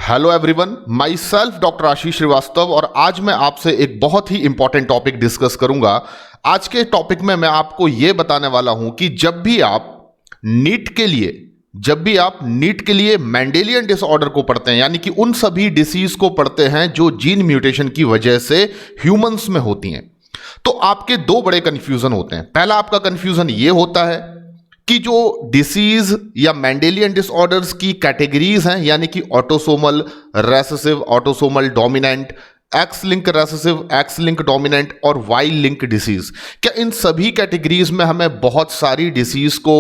Hello everyone, myself doctor Ashish Srivastava और आज मैं आपसे एक बहुत ही इंपॉर्टेंट टॉपिक डिस्कस करूंगा। आज के टॉपिक में मैं आपको यह बताने वाला हूं कि जब भी आप नीट के लिए मेंडेलियन डिसऑर्डर को पढ़ते हैं, यानी कि उन सभी डिसीज को पढ़ते हैं जो जीन म्यूटेशन की वजह से ह्यूमंस में होती हैं, तो आपके दो बड़े कंफ्यूजन होते हैं। पहला आपका कंफ्यूजन यह होता है कि जो डिसीज या मेंडेलियन डिसऑर्डर्स की कैटेगरीज हैं, यानी कि autosomal recessive, autosomal dominant, x link recessive, x link dominant और वाई लिंक डिसीज, क्या इन सभी कैटेगरीज में हमें बहुत सारी डिसीज को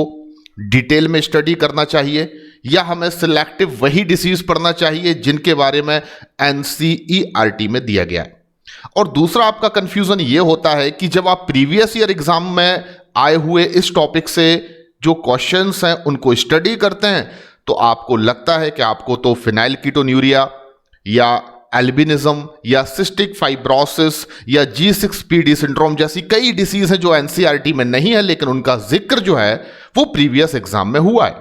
डिटेल में स्टडी करना चाहिए या हमें सिलेक्टिव वही डिसीज पढ़ना चाहिए जिनके बारे में एनसीईआरटी में दिया गया है? और दूसरा आपका कंफ्यूजन यह होता है कि जब आप प्रीवियस ईयर एग्जाम में आए हुए इस टॉपिक से जो क्वेश्चंस हैं उनको स्टडी करते हैं तो आपको लगता है कि आपको तो फिनाइलकीटोन्यूरिया या एल्बिनिज्म या सिस्टिक फाइब्रोसिस या G6PD सिंड्रोम जैसी कई डिसीज हैं जो एनसीईआरटी में नहीं है, लेकिन उनका जिक्र जो है वो प्रीवियस एग्जाम में हुआ है।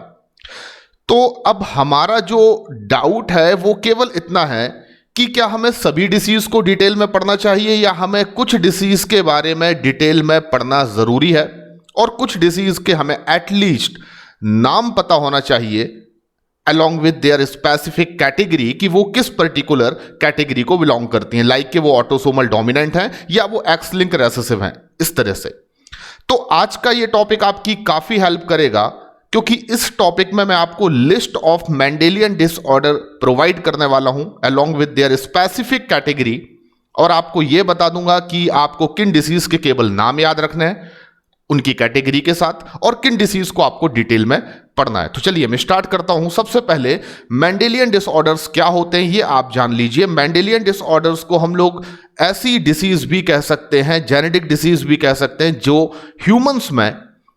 तो अब हमारा जो डाउट है वो केवल इतना है कि क्या हमें सभी डिसीज को डिटेल में पढ़ना चाहिए या हमें कुछ डिसीज के बारे में डिटेल में पढ़ना जरूरी है और कुछ डिसीज के हमें एटलीस्ट नाम पता होना चाहिए along with their specific category कि वो किस पर्टिकुलर कैटेगरी को बिलोंग करती हैं, लाइक कि वो ऑटोसोमल डोमिनेंट हैं या वो एक्स लिंक रेसेसिव हैं, इस तरह से। तो आज का ये टॉपिक आपकी काफी हेल्प करेगा क्योंकि इस टॉपिक में मैं आपको list of Mendelian disorder provide करने वाला हूं along with their specific category, और आपको यह बता दूंगा कि आपको किन डिसीज के केवल नाम याद रखने हैं उनकी कैटेगरी के साथ और किन डिसीज को आपको डिटेल में पढ़ना है। तो चलिए मैं स्टार्ट करता हूं। सबसे पहले मेंडेलियन डिसऑर्डर्स क्या होते हैं ये आप जान लीजिए। मेंडेलियन डिसऑर्डर्स को हम लोग ऐसी डिसीज भी कह सकते हैं, जेनेटिक डिसीज भी कह सकते हैं, जो ह्यूमंस में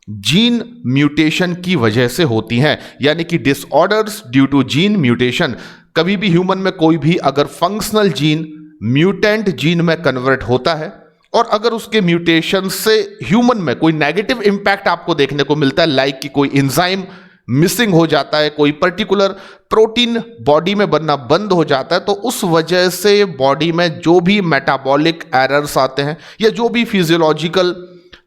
जीन म्यूटेशन की वजह से होती हैं, यानी कि disorders due to gene mutation. कभी भी ह्यूमन में कोई भी अगर फंक्शनल जीन म्यूटेंट जीन में कन्वर्ट होता है और अगर उसके म्यूटेशन से ह्यूमन में कोई नेगेटिव इंपैक्ट आपको देखने को मिलता है, लाइक कि कोई एंजाइम मिसिंग हो जाता है, कोई पर्टिकुलर प्रोटीन बॉडी में बनना बंद हो जाता है, तो उस वजह से बॉडी में जो भी मेटाबॉलिक एरर्स आते हैं या जो भी फिजियोलॉजिकल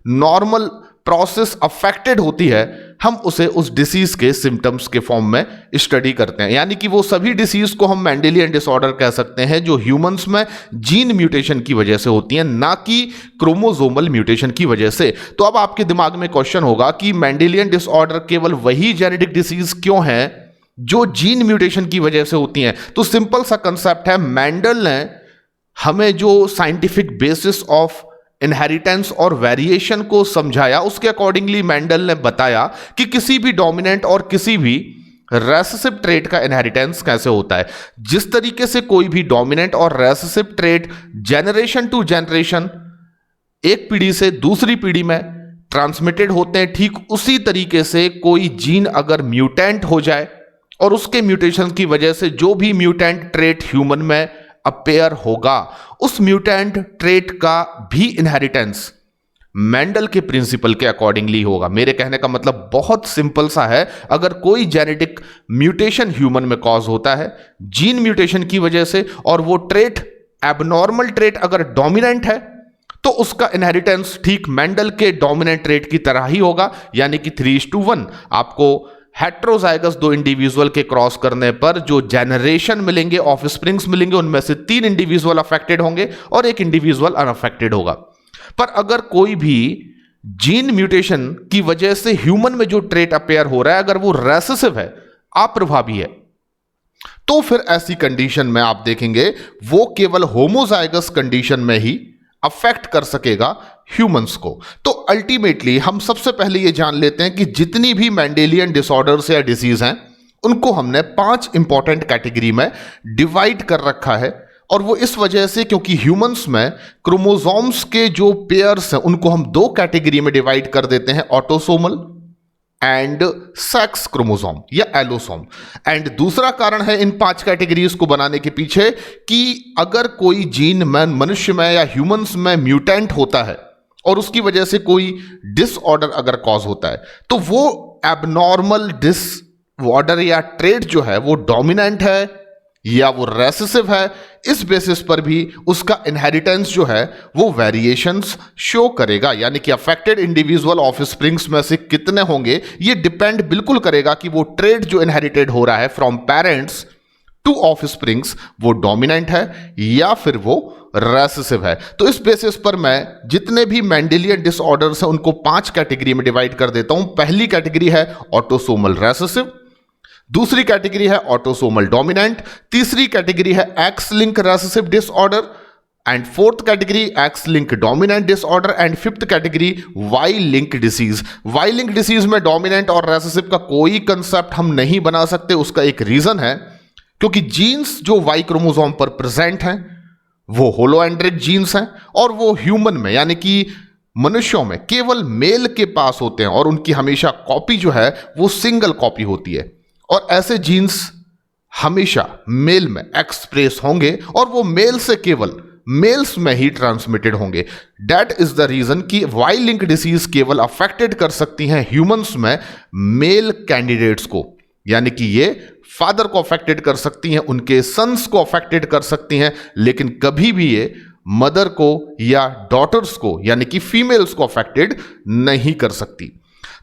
नॉर्मल प्रोसेस अफेक्टेड होती है, हम उसे उस डिसीज के सिम्टम्स के फॉर्म में स्टडी करते हैं। यानी कि वो सभी डिसीज को हम मेंडेलियन डिसऑर्डर कह सकते हैं जो ह्यूमंस में जीन म्यूटेशन की वजह से होती हैं, ना कि क्रोमोसोमल म्यूटेशन की वजह से। तो अब आपके दिमाग में क्वेश्चन होगा कि मेंडेलियन डिसऑर्डर केवल वही जेनेटिक डिसीज क्यों है जो जीन म्यूटेशन की वजह से होती हैं? तो सिंपल सा कंसेप्ट है, मेंडल ने हमें जो साइंटिफिक बेसिस ऑफ इनहेरिटेंस और वेरिएशन को समझाया, उसके अकॉर्डिंगली मेंडल ने बताया कि किसी भी डोमिनेंट और किसी भी रेसेसिव ट्रेट का इनहेरिटेंस कैसे होता है। जिस तरीके से कोई भी डोमिनेंट और recessive trait generation to generation एक पीढ़ी से दूसरी पीढ़ी में ट्रांसमिटेड होते हैं, ठीक उसी तरीके से कोई जीन अगर म्यूटेंट हो जाए और उसके म्यूटेशन की वजह से जो भी म्यूटेंट ट्रेट ह्यूमन में अपेयर होगा, उस म्यूटेंट ट्रेट का भी इनहेरिटेंस मेंडल के प्रिंसिपल के अकॉर्डिंगली होगा। मेरे कहने का मतलब बहुत सिंपल सा है, अगर कोई जेनेटिक म्यूटेशन ह्यूमन में कॉज होता है जीन म्यूटेशन की वजह से और वो ट्रेट एबनॉर्मल ट्रेट अगर डोमिनेंट है तो उसका इनहेरिटेंस ठीक मेंडल के डोमिनेंट ट्रेट की तरह ही होगा, यानी कि 3:1। आपको हेट्रोजाइगस दो इंडिविजुअल के क्रॉस करने पर जो जनरेशन मिलेंगे, ऑफस्प्रिंग्स मिलेंगे, उनमें से 3 इंडिविजुअल अफेक्टेड होंगे और 1 इंडिविजुअल अनअफेक्टेड होगा। पर अगर कोई भी जीन म्यूटेशन की वजह से ह्यूमन में जो ट्रेट अपेयर हो रहा है अगर वो रेसेसिव है, अप्रभावी है, तो फिर ऐसी कंडीशन में आप देखेंगे वो केवल होमोजाइगस कंडीशन में ही अफेक्ट कर सकेगा ह्यूमंस को। तो अल्टीमेटली हम सबसे पहले ये जान लेते हैं कि जितनी भी मेंडेलियन डिसऑर्डर्स या डिसीज हैं उनको हमने 5 इंपॉर्टेंट कैटेगरी में डिवाइड कर रखा है, और वो इस वजह से क्योंकि ह्यूमंस में क्रोमोसोम्स के जो पेयर्स हैं उनको हम 2 कैटेगरी में डिवाइड कर देते हैं, ऑटोसोमल एंड सेक्स क्रोमोसोम या एलोसोम। एंड दूसरा कारण है इन 5 कैटेगरीज को बनाने के पीछे कि अगर कोई जीन मनुष्य में या ह्यूमंस में म्यूटेंट होता है और उसकी वजह से कोई डिसऑर्डर अगर कॉज होता है तो वो एबनॉर्मल डिसऑर्डर या ट्रेट जो है वो डोमिनेंट है या वो रेसेसिव है, इस बेसिस पर भी उसका इनहेरिटेंस जो है वो वेरिएशंस शो करेगा। यानी कि अफेक्टेड इंडिविजुअल ऑफस्प्रिंग्स में से कितने होंगे ये डिपेंड बिल्कुल करेगा कि वो ट्रेड जो इनहेरिटेड हो रहा है फ्रॉम पेरेंट्स टू ऑफस्प्रिंग्स वो डोमिनेंट है या फिर वो रेसेसिव है। तो इस बेसिस पर मैं जितने भी मेंडेलियन डिसऑर्डर्स हैं उनको 5 कैटेगरी में डिवाइड कर देता हूं। पहली कैटेगरी है ऑटोसोमल रेसेसिव, दूसरी कैटेगरी है ऑटोसोमल डोमिनेंट, तीसरी कैटेगरी है X link recessive disorder, and fourth category X link dominant disorder, and fifth category Y link disease. Y link disease में डोमिनेंट और रेसेसिव का कोई कंसेप्ट हम नहीं बना सकते। उसका एक रीजन है, क्योंकि जीन्स जो वाई क्रोमोसोम पर प्रेजेंट हैं वो होलोएंड्रिक जीन्स हैं और वो ह्यूमन में यानी कि मनुष्यों में केवल मेल के पास होते हैं और उनकी हमेशा कॉपी जो है वो सिंगल कॉपी होती है। और ऐसे जीन्स हमेशा मेल में एक्सप्रेस होंगे और वो मेल से केवल मेल्स में ही ट्रांसमिटेड होंगे। दैट इज द रीजन कि वाई लिंक डिसीज केवल अफेक्टेड कर सकती हैं ह्यूमंस में मेल कैंडिडेट्स को, यानी कि ये फादर को अफेक्टेड कर सकती हैं, उनके सन्स को अफेक्टेड कर सकती हैं, लेकिन कभी भी ये मदर को या डॉटर्स को यानी कि फीमेल्स को अफेक्टेड नहीं कर सकती।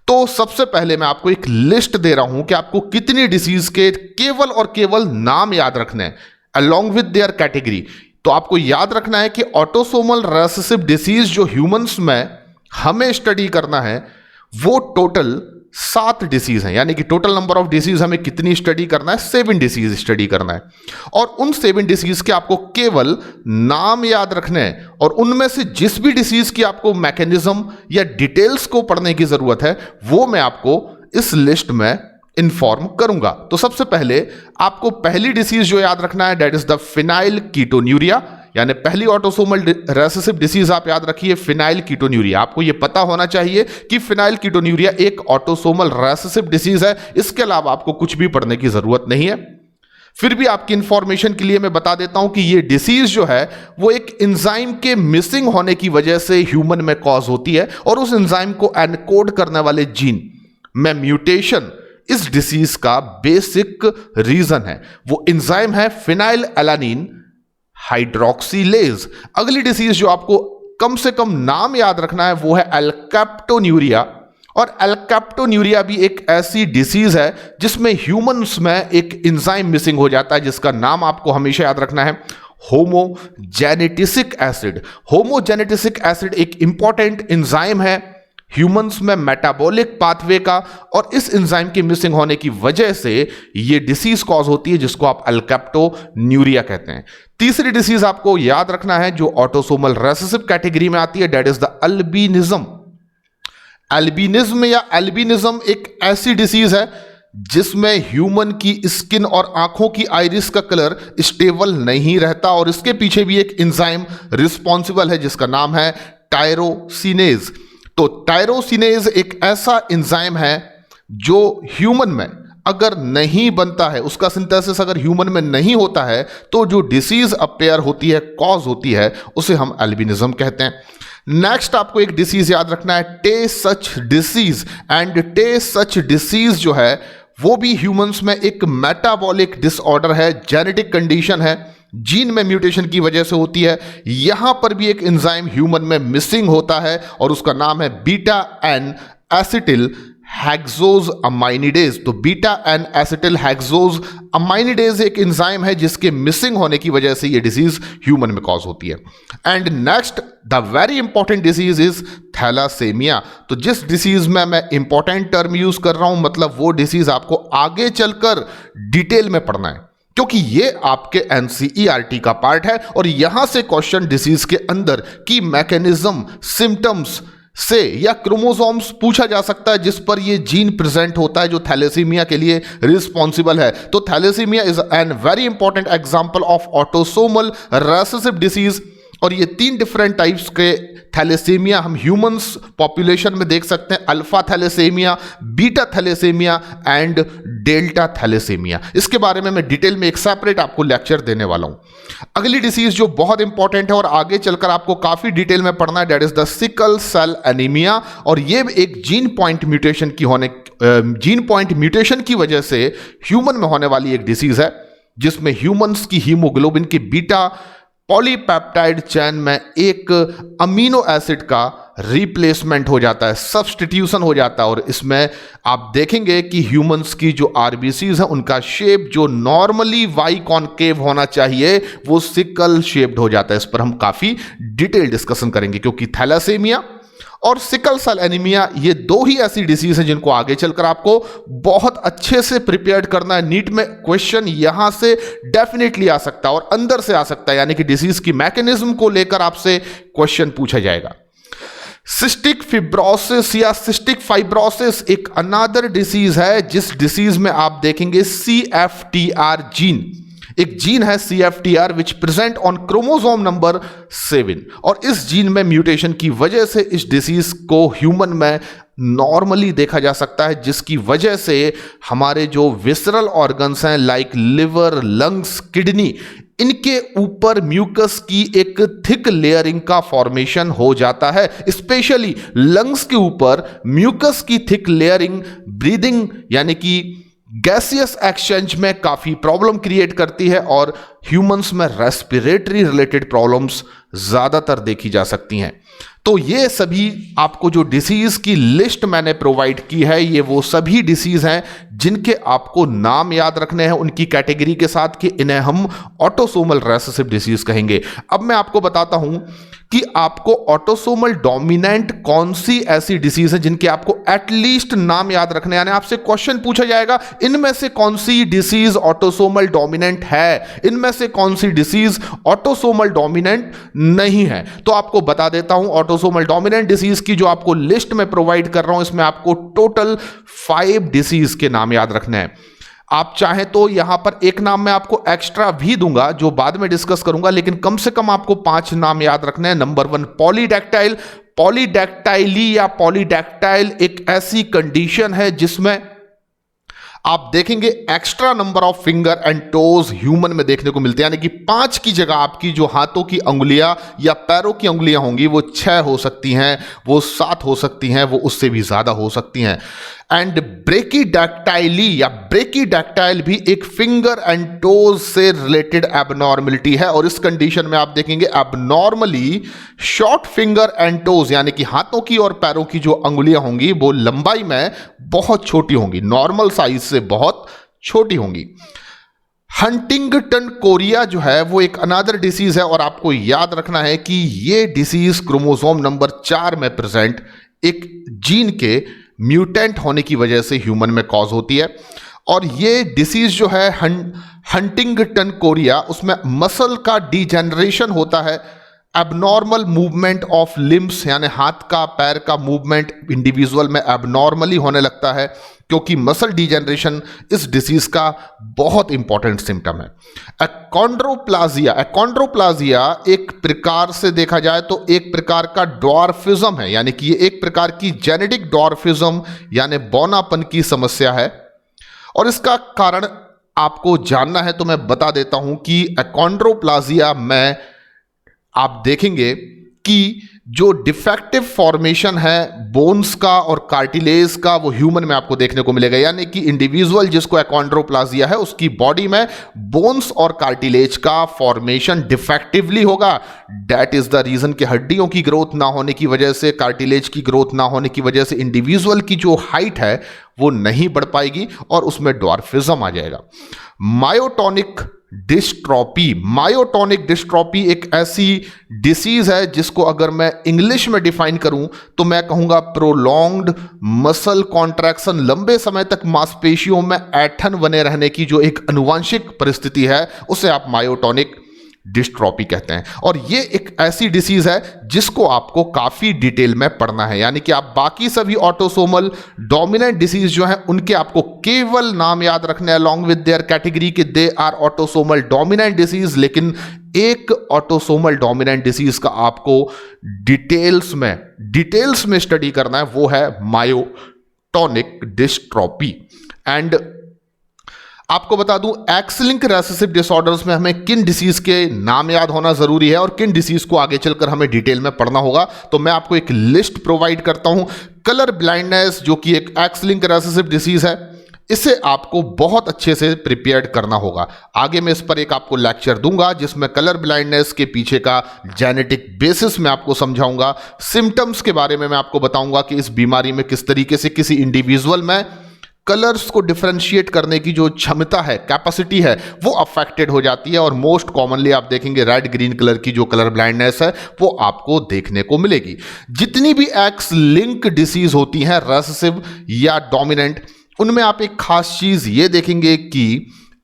तो सबसे पहले मैं आपको एक लिस्ट दे रहा हूं कि आपको कितनी डिसीज के केवल और केवल नाम याद रखने हैं अलॉन्ग विद देयर कैटेगरी। तो आपको याद रखना है कि ऑटोसोमल रेसेसिव डिसीज जो ह्यूमंस में हमें स्टडी करना है वो टोटल 7 डिसीज हैं, यानी कि टोटल नंबर ऑफ डिसीज हमें कितनी स्टडी करना है, 7 डिसीज स्टडी करना है। और उन 7 डिसीज के आपको केवल नाम याद रखने हैं और उनमें से जिस भी डिसीज की आपको मैकेनिज्म या डिटेल्स को पढ़ने की जरूरत है वो मैं आपको इस लिस्ट में इंफॉर्म करूंगा। तो सबसे पहले आपको पहली डिसीज जो याद रखना है that is the phenyl ketonuria, यानी पहली ऑटोसोमल रेसेसिव डिसीज आप याद रखिए फिनाइल कीटोन्यूरिया। आपको यह पता होना चाहिए कि फिनाइल कीटोन्यूरिया एक ऑटोसोमल रेसेसिव डिसीज है, इसके अलावा आपको कुछ भी पढ़ने की जरूरत नहीं है। फिर भी आपकी इंफॉर्मेशन के लिए मैं बता देता हूं कि यह डिसीज जो है वो एक एंजाइम के मिसिंग होने की वजह से ह्यूमन में कॉज होती है और उस एंजाइम को एनकोड करने वाले जीन में म्यूटेशन इस डिसीज का बेसिक रीजन है। वो एंजाइम है फिनाइल एलानिन हाइड्रोक्सीलेज। अगली डिसीज जो आपको कम से कम नाम याद रखना है वो है एल्केप्टोन्यूरिया, और एल्केप्टोन्यूरिया भी एक ऐसी डिसीज है जिसमें ह्यूमंस में एक एंजाइम मिसिंग हो जाता है जिसका नाम आपको हमेशा याद रखना है होमोजेनेटिसिक एसिड। होमोजेनेटिसिक एसिड एक इंपॉर्टेंट एंजाइम है ह्यूमंस में मेटाबॉलिक पाथवे का, और इस एंजाइम के मिसिंग होने की वजह से यह डिसीज कॉज होती है जिसको आप एल्केप्टोन्यूरिया कहते हैं। तीसरी डिसीज आपको याद रखना है जो ऑटोसोमल रेसेसिव कैटेगरी में आती है that is the albinism. Albinism या एल्बिनिज्म एक ऐसी डिसीज है जिसमें ह्यूमन की स्किन और आंखों की आइरिस का कलर स्टेबल नहीं रहता और इसके पीछे भी एक एंजाइम रिस्पॉन्सिबल है जिसका नाम है टायरोसिनेज। तो टायरोसिनेज एक ऐसा एंजाइम है जो ह्यूमन में अगर नहीं बनता है, उसका सिंथेसिस अगर ह्यूमन में नहीं होता है तो जो डिसीज अपेयर होती है, कॉज होती है, उसे हम एल्बिनिज्म कहते हैं। नेक्स्ट आपको एक डिसीज याद रखना है टे सच डिसीज, एंड टे सच डिसीज जो है वो भी ह्यूमंस में एक मेटाबॉलिक डिसऑर्डर है, जेनेटिक कंडीशन है, जीन में म्यूटेशन की वजह से होती है। यहां पर भी एक एंजाइम ह्यूमन में मिसिंग होता है और उसका नाम है बीटा एन एसिटिल हेक्सोज अमाइनिडेज। तो बीटा एन एसिटिल हेक्सोज अमाइनिडेज एक एंजाइम है जिसके मिसिंग होने की वजह से यह डिसीज ह्यूमन में कॉज होती है। And next the very important disease is thalassaemia. तो जिस डिसीज में मैं इंपॉर्टेंट टर्म यूज कर रहा हूं मतलब वो डिसीज आपको आगे चलकर डिटेल में पढ़ना है क्योंकि ये आपके एनसीईआरटी का पार्ट है और यहां से क्वेश्चन डिसीज के अंदर की मैकेनिज्म, सिम्टम्स से या क्रोमोसोम्स पूछा जा सकता है जिस पर ये जीन प्रेजेंट होता है जो थैलेसीमिया के लिए रिस्पॉन्सिबल है। तो thalassaemia is an very important example of autosomal recessive disease, और ये 3 डिफरेंट टाइप्स के थैलेसीमिया हम ह्यूमंस पॉपुलेशन में देख सकते हैं, alpha thalassaemia, beta thalassaemia and delta thalassaemia. इसके बारे में मैं डिटेल में एक सेपरेट आपको लेक्चर देने वाला हूं। अगली डिसीज जो बहुत इंपॉर्टेंट है और आगे चलकर आपको काफी डिटेल में पढ़ना है that is the sickle cell anaemia, और ये एक जीन पॉइंट म्यूटेशन की वजह से ह्यूमन में होने वाली एक डिसीज है। जिसमें ह्यूमंस की हीमोग्लोबिन की बीटा पॉलीपेप्टाइड चेन में एक अमीनो एसिड का रिप्लेसमेंट हो जाता है, सब्स्टिट्यूशन हो जाता है। और इसमें आप देखेंगे कि ह्यूमंस की जो आरबीसीज है उनका शेप जो नॉर्मली वाई कॉन्केव होना चाहिए वो सिकल शेप्ड हो जाता है। इस पर हम काफी डिटेल डिस्कशन करेंगे, क्योंकि थैलासेमिया और सिकल सेल एनीमिया ये दो ही ऐसी डिसीज हैं जिनको आगे चलकर आपको बहुत अच्छे से प्रिपेयर्ड करना है। नीट में क्वेश्चन यहां से डेफिनेटली आ सकता है और अंदर से आ सकता है, यानी कि डिसीज की मैकेनिज्म को लेकर आपसे क्वेश्चन पूछा जाएगा। सिस्टिक फिब्रोसिस या सिस्टिक फाइब्रोसिस एक अनादर डिसीज है, जिस डिसीज में आप देखेंगे CFTR जीन, एक जीन है CFTR which present on chromosome number 7, और इस जीन में म्यूटेशन की वजह से इस डिसीज को ह्यूमन में नॉर्मली देखा जा सकता है, जिसकी वजह से हमारे जो विसरल ऑर्गन्स हैं लाइक लिवर, लंग्स, किडनी, इनके ऊपर म्यूकस की एक थिक लेयरिंग का फॉर्मेशन हो जाता है। स्पेशली लंग्स के ऊपर म्यूकस की थिक लेयरिंग ब्रीदिंग यानी कि गैसियस एक्सचेंज में काफी प्रॉब्लम क्रिएट करती है, और ह्यूमंस में रेस्पिरेटरी रिलेटेड प्रॉब्लम्स ज्यादातर देखी जा सकती हैं। तो ये सभी आपको जो डिसीज की लिस्ट मैंने प्रोवाइड की है, ये वो सभी डिसीज हैं जिनके आपको नाम याद रखने हैं उनकी कैटेगरी के साथ कि इन्हें हम ऑटोसोमल रेसेसिव डिसीज कहेंगे। अब मैं आपको बताता हूं कि आपको ऑटोसोमल डोमिनेंट कौन सी ऐसी डिसीज है जिनके आपको एटलीस्ट नाम याद रखने, यानी आपसे क्वेश्चन पूछा जाएगा इनमें से कौन सी डिसीज ऑटोसोमल डोमिनेंट है, इनमें से कौन सी डिसीज ऑटोसोमल डोमिनेंट नहीं है। तो आपको बता देता हूं ऑटोसोमल डोमिनेंट डिसीज की जो आपको लिस्ट में प्रोवाइड कर रहा हूं, इसमें आपको टोटल 5 डिसीज के नाम याद रखने हैं। आप चाहें तो यहां पर एक नाम मैं आपको एक्स्ट्रा भी दूंगा जो बाद में डिस्कस करूंगा, लेकिन कम से कम आपको 5 नाम याद रखने हैं। नंबर 1 पॉलीडैक्टाइल। पॉलीडैक्टाइली या पॉलीडैक्टाइल एक ऐसी कंडीशन है जिसमें आप देखेंगे extra number of finger and toes human में देखने को मिलते हैं, यानी कि 5 की जगह आपकी जो हाथों की अंगुलियां या पैरों की अंगुलियां होंगी वो 6 हो सकती हैं, वो 7 हो सकती हैं, वो उससे भी ज्यादा हो सकती हैं। एंड ब्रेकीडैक्टाइली या ब्रेकीडैक्टाइल भी एक फिंगर एंड टोज से रिलेटेड एबनॉर्मलिटी है, और इस कंडीशन में आप देखेंगे abnormally short finger and toes यानी कि हाथों की और पैरों की जो अंगुलियां होंगी वो लंबाई में बहुत छोटी होंगी, नॉर्मल साइज से बहुत छोटी होंगी। हंटिंगटन कोरिया जो है वो एक अनादर डिसीज है, और आपको याद रखना है कि ये डिसीज क्रोमोसोम नंबर 4 में प्रेजेंट एक जीन के म्यूटेंट होने की वजह से ह्यूमन में कॉज होती है। और ये डिसीज जो है हंटिंगटन कोरिया, उसमें मसल का डिजेनरेशन होता है, एबनॉर्मल मूवमेंट ऑफ लिम्स यानी हाथ का पैर का मूवमेंट इंडिविजुअल में एबनॉर्मली होने लगता है, क्योंकि मसल डिजेनरेशन इस डिसीज का बहुत इंपॉर्टेंट सिम्टम है। अकॉन्ड्रोप्लाजिया एक प्रकार से देखा जाए तो एक प्रकार का डॉर्फिज्म है, यानी कि ये एक प्रकार की जेनेटिक डॉर्फिज्म यानी बौनापन की समस्या है, और इसका कारण आपको जानना है तो मैं बता देता हूं कि अकॉन्ड्रोप्लाजिया में आप देखेंगे कि जो डिफेक्टिव फॉर्मेशन है बोन्स का और कार्टिलेज का वो ह्यूमन में आपको देखने को मिलेगा, यानी कि इंडिविजुअल जिसको अकॉन्ड्रोप्लाजिया है उसकी बॉडी में बोन्स और कार्टिलेज का फॉर्मेशन डिफेक्टिवली होगा। दैट इज द रीजन कि हड्डियों की ग्रोथ ना होने की वजह से, कार्टिलेज की ग्रोथ ना होने की वजह से इंडिविजुअल की जो हाइट है वो नहीं बढ़ पाएगी और उसमें ड्वार्फिज्म आ जाएगा। मायोटोनिक डिस्ट्रॉपी एक ऐसी डिसीज है जिसको अगर मैं इंग्लिश में डिफाइन करूं तो मैं कहूंगा प्रोलॉन्ग्ड मसल कॉन्ट्रैक्शन, लंबे समय तक मांसपेशियों में ऐंठन बने रहने की जो एक आनुवांशिक परिस्थिति है उसे आप मायोटोनिक डिस्ट्रॉपी कहते हैं। और ये एक ऐसी डिसीज है जिसको आपको काफी डिटेल में पढ़ना है, यानी कि आप बाकी सभी ऑटोसोमल डोमिनेंट डिसीज जो हैं उनके आपको केवल नाम याद रखने हैं अलॉन्ग विद देयर कैटेगरी के they are autosomal dominant disease, लेकिन एक ऑटोसोमल डोमिनेंट डिसीज का आपको डिटेल्स में स्टडी करना है, वो है मायोटोनिक डिस्ट्रॉपी। एंड आपको बता दूं एक्स-लिंक्ड रेसेसिव डिसऑर्डर्स में हमें किन डिसीज के नाम याद होना जरूरी है और किन डिसीज को आगे चलकर हमें डिटेल में पढ़ना होगा। तो मैं आपको एक लिस्ट प्रोवाइड करता हूं। कलर ब्लाइंडनेस जो कि एक एक्स-लिंक्ड रेसेसिव डिसीज है, इसे आपको बहुत अच्छे से प्रिपेयर्ड करना होगा। आगे मैं इस पर एक आपको लेक्चर दूंगा जिसमें कलर ब्लाइंडनेस के पीछे का जेनेटिक बेसिस मैं आपको समझाऊंगा। सिम्टम्स के बारे में मैं आपको बताऊंगा कि इस बीमारी में किस तरीके से किसी इंडिविजुअल में कलर्स को डिफरेंशिएट करने की जो क्षमता है, कैपेसिटी है, वो अफेक्टेड हो जाती है। और मोस्ट कॉमनली आप देखेंगे रेड ग्रीन कलर की जो कलर ब्लाइंडनेस है वो आपको देखने को मिलेगी। जितनी भी एक्स लिंक डिसीज होती हैं रेसेसिव या डोमिनेंट, उनमें आप एक खास चीज ये देखेंगे कि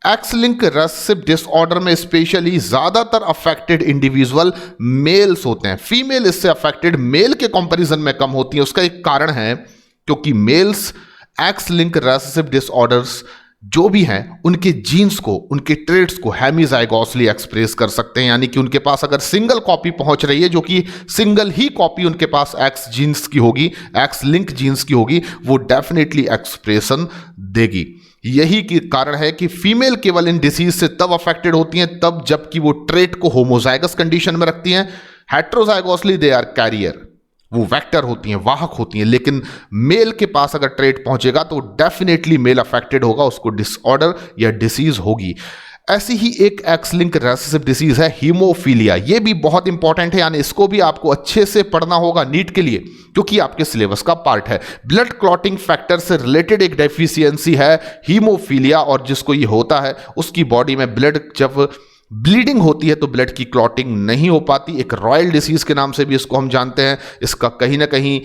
एक्स लिंक रेसेसिव डिसऑर्डर में स्पेशली ज्यादातर अफेक्टेड इंडिविजुअल मेल्स होते हैं। फीमेल इससे अफेक्टेड मेल के कंपैरिजन में कम होती है। उसका एक कारण है क्योंकि males X link recessive disorders जो भी हैं उनके जीन्स को, उनके ट्रेट्स को हेमीजाइगोसली एक्सप्रेस कर सकते हैं, यानी कि उनके पास अगर सिंगल कॉपी पहुंच रही है, जो कि सिंगल ही कॉपी उनके पास एक्स जीन्स की होगी, एक्स लिंक जीन्स की होगी, वो डेफिनेटली एक्सप्रेशन देगी। यही की कारण है कि फीमेल केवल इन डिसीज से तब अफेक्टेड होती हैं तब जबकि वो ट्रेट को होमोजाइगस कंडीशन में रखती हैं। हेट्रोजाइगोसली दे आर कैरियर, वो वेक्टर होती हैं, वाहक होती हैं। लेकिन मेल के पास अगर ट्रेट पहुंचेगा तो डेफिनेटली मेल अफेक्टेड होगा, उसको डिसऑर्डर या डिसीज होगी। ऐसी ही एक एक्स लिंक रेसेसिव डिसीज है हीमोफीलिया। ये भी बहुत इंपॉर्टेंट है, यानी इसको भी आपको अच्छे से पढ़ना होगा नीट के लिए, क्योंकि आपके सिलेबस का पार्ट है। ब्लड क्लॉटिंग फैक्टर से रिलेटेड एक डेफिशिएंसी है हीमोफीलिया, और जिसको ये होता है उसकी बॉडी में ब्लड जब ब्लीडिंग होती है तो ब्लड की क्लॉटिंग नहीं हो पाती। एक रॉयल डिसीज के नाम से भी इसको हम जानते हैं। इसका कहीं ना कहीं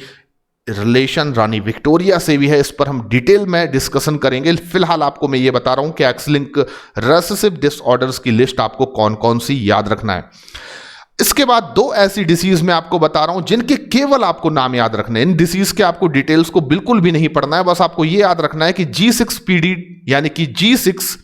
रिलेशन रानी विक्टोरिया से भी है, इस पर हम डिटेल में डिस्कशन करेंगे। फिलहाल आपको मैं ये बता रहा हूं कि एक्स लिंक रेसेसिव डिसऑर्डर्स की लिस्ट आपको कौन कौन सी याद रखना है। इसके बाद दो ऐसी डिसीज मैं आपको बता रहा हूं जिनके केवल आपको नाम याद रखने हैं। इन डिसीज के आपको डिटेल्स को बिल्कुल भी नहीं पढ़ना है, बस आपको ये याद रखना है कि G6PD यानी कि G6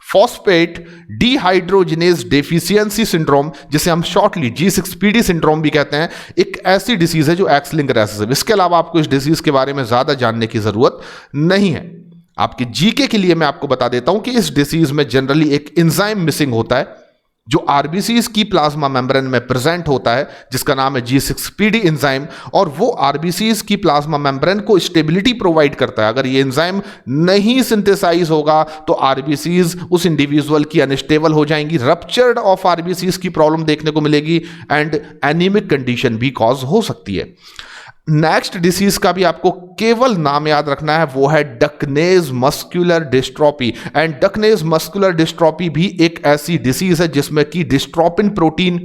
phosphate dehydrogenase deficiency syndrome, जिसे हम शॉर्टली G6PD सिंड्रोम भी कहते हैं, एक ऐसी डिसीज है जो एक्स लिंक रेसेसिव। इसके अलावा आपको इस डिसीज के बारे में ज्यादा जानने की जरूरत नहीं है। आपके जीके के लिए मैं आपको बता देता हूं कि इस डिसीज में जनरली एक एंजाइम मिसिंग होता है जो आरबीसीज की प्लाज्मा मेम्ब्रेन में प्रेजेंट होता है, जिसका नाम है G6PD एंजाइम, और वो आरबीसीज की प्लाज्मा मेम्ब्रेन को स्टेबिलिटी प्रोवाइड करता है। अगर ये एंजाइम नहीं सिंथेसाइज होगा तो आरबीसीज उस इंडिविजुअल की अनस्टेबल हो जाएंगी, रप्चर्ड ऑफ आरबीसीज की प्रॉब्लम देखने को मिलेगी एंड एनीमिक कंडीशन भी कॉज हो सकती है। नेक्स्ट डिसीज का भी आपको केवल नाम याद रखना है, वो है Duchenne muscular dystrophy. And Duchenne muscular dystrophy भी एक ऐसी डिसीज है जिसमें कि डिस्ट्रोपिन प्रोटीन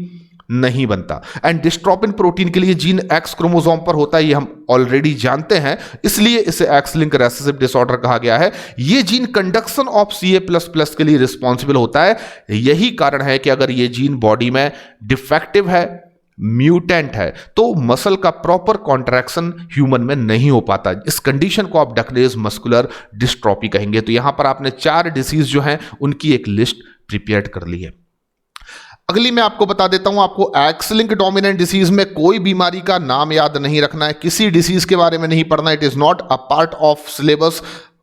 नहीं बनता। एंड डिस्ट्रोपिन प्रोटीन के लिए जीन एक्स क्रोमोसोम पर होता है, ये हम ऑलरेडी जानते हैं, इसलिए इसे एक्स लिंक रेसेसिव डिसऑर्डर कहा गया है। ये जीन कंडक्शन ऑफ CA++ के लिए रिस्पॉन्सिबल होता है। यही कारण है कि अगर ये जीन बॉडी में डिफेक्टिव है, म्यूटेंट है, तो मसल का प्रॉपर कॉन्ट्रैक्शन ह्यूमन में नहीं हो पाता। इस कंडीशन को आप डकनेज मस्कुलर डिस्ट्रॉफी कहेंगे। तो यहां पर आपने 4 डिसीज जो हैं उनकी एक लिस्ट प्रिपेयर कर ली है। अगली मैं आपको बता देता हूं, आपको एक्स लिंक डोमिनेंट डिसीज में कोई बीमारी का नाम याद नहीं रखना है, किसी डिसीज के बारे में नहीं पढ़ना। It is not a part of syllabus.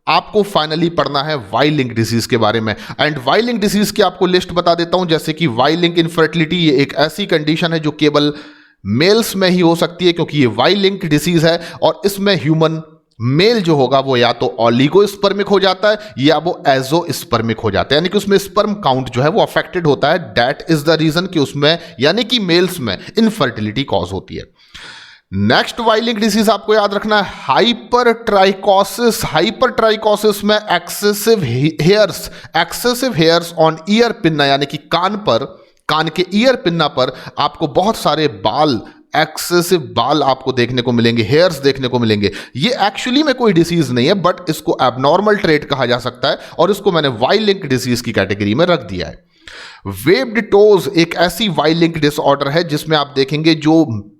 आपको फाइनली पढ़ना है वाई लिंक डिसीज के बारे में। एंड वाई लिंक डिसीज की आपको लिस्ट बता देता हूं, जैसे कि वाई लिंक इनफर्टिलिटी, ये एक ऐसी कंडीशन है जो केवल मेल्स में ही हो सकती है क्योंकि ये वाई लिंक डिसीज है, और इसमें ह्यूमन मेल जो होगा वो या तो ऑलिगोस्पर्मिक हो जाता है या वो एजोस्पर्मिक हो जाता है, यानी कि उसमें स्पर्म काउंट जो है वो अफेक्टेड होता है। दैट इज द रीजन कि उसमें यानी कि मेल्स में इनफर्टिलिटी कॉज होती है। नेक्स्ट वाई लिंक डिसीज आपको याद रखना है हाइपरट्राइकोसिस। हाइपरट्राइकोसिस में excessive hairs on ear pinna, यानी कि कान के ईयर पिन्ना पर आपको बहुत सारे बाल, एक्सेसिव बाल आपको देखने को मिलेंगे, हेयर्स देखने को मिलेंगे। ये एक्चुअली में कोई डिसीज नहीं है, बट इसको एबनॉर्मल ट्रेट कहा जा सकता है, और इसको मैंने वाई लिंक डिसीज की कैटेगरी में रख दिया है। वेब्ड टोज एक ऐसी वाई लिंक डिसऑर्डर है जिसमें आप देखेंगे जो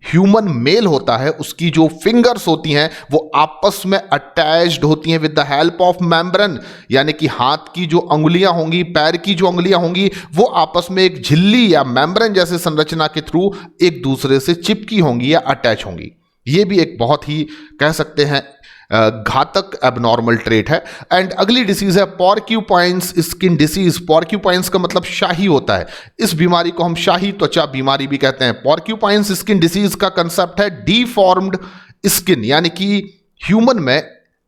ह्यूमन मेल होता है उसकी जो फिंगर्स होती हैं वो आपस में अटैच्ड होती हैं with the help of membrane, यानी कि हाथ की जो अंगुलियां होंगी, पैर की जो अंगुलियां होंगी, वो आपस में एक झिल्ली या मेम्ब्रेन जैसे संरचना के थ्रू एक दूसरे से चिपकी होंगी या अटैच होंगी। ये भी एक बहुत ही कह सकते हैं घातक एबनॉर्मल ट्रेट है। एंड अगली डिसीज है पॉर्क्यूपाइन्स स्किन डिसीज। पॉर्क्यूपाइन्स का मतलब शाही होता है, इस बीमारी को हम शाही त्वचा बीमारी भी कहते हैं। पॉर्क्यूपाइन्स स्किन डिसीज का कंसेप्ट है डीफॉर्म्ड स्किन, यानी कि ह्यूमन में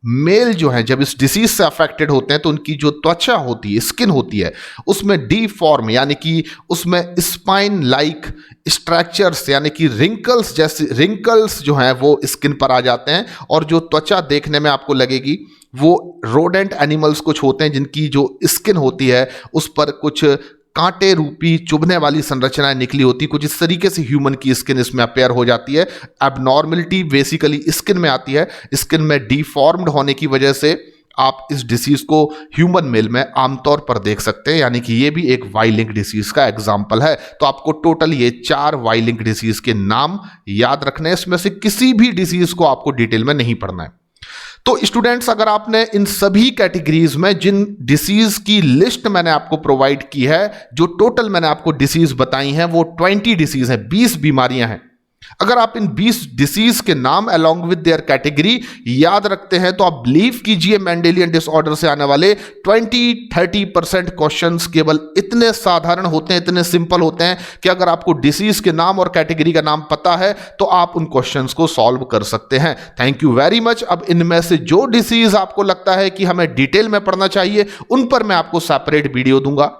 मेल जो है जब इस डिसीज से अफेक्टेड होते हैं तो उनकी जो त्वचा होती है, स्किन होती है, उसमें डीफॉर्म यानी कि उसमें स्पाइन लाइक स्ट्रक्चर्स यानी कि रिंकल्स जैसे रिंकल्स जो हैं वो स्किन पर आ जाते हैं, और जो त्वचा देखने में आपको लगेगी वो रोडेंट एनिमल्स कुछ होते हैं जिनकी जो स्किन होती है उस पर कुछ कांटे रूपी चुभने वाली संरचनाएं निकली होती, कुछ इस तरीके से ह्यूमन की स्किन इसमें अपेयर हो जाती है। एबनॉर्मलिटी बेसिकली स्किन में आती है, स्किन में डिफॉर्म्ड होने की वजह से आप इस डिसीज को ह्यूमन मेल में आमतौर पर देख सकते हैं, यानी कि ये भी एक वाई लिंक डिसीज का एग्जाम्पल है। तो आपको टोटल ये 4 वाई लिंक डिसीज के नाम याद रखने हैं, इसमें से किसी भी डिसीज को आपको डिटेल में नहीं पढ़ना है। तो स्टूडेंट्स, अगर आपने इन सभी कैटेगरीज में जिन डिसीज की लिस्ट मैंने आपको प्रोवाइड की है, जो टोटल मैंने आपको डिसीज बताई हैं वो 20 डिसीज है, 20 बीमारियां हैं, अगर आप इन 20 डिसीज के नाम अलोंग विद देयर कैटेगरी याद रखते हैं तो आप बिलीव कीजिए मेंडेलियन डिसऑर्डर से आने वाले 20-30% क्वेश्चंस केवल इतने साधारण होते हैं, इतने सिंपल होते हैं कि अगर आपको डिसीज के नाम और कैटेगरी का नाम पता है तो आप उन क्वेश्चंस को सॉल्व कर सकते हैं। Thank you very much. अब इनमें से जो डिसीज आपको लगता है कि हमें डिटेल में पढ़ना चाहिए उन पर मैं आपको सेपरेट वीडियो दूंगा,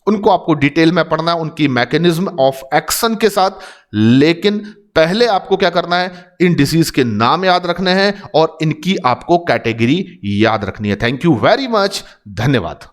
उनको आपको डिटेल में पढ़ना है उनकी मैकेनिज्म ऑफ एक्शन के साथ। लेकिन पहले आपको क्या करना है, इन डिसीज के नाम याद रखने हैं और इनकी आपको कैटेगरी याद रखनी है। थैंक यू वेरी मच, धन्यवाद।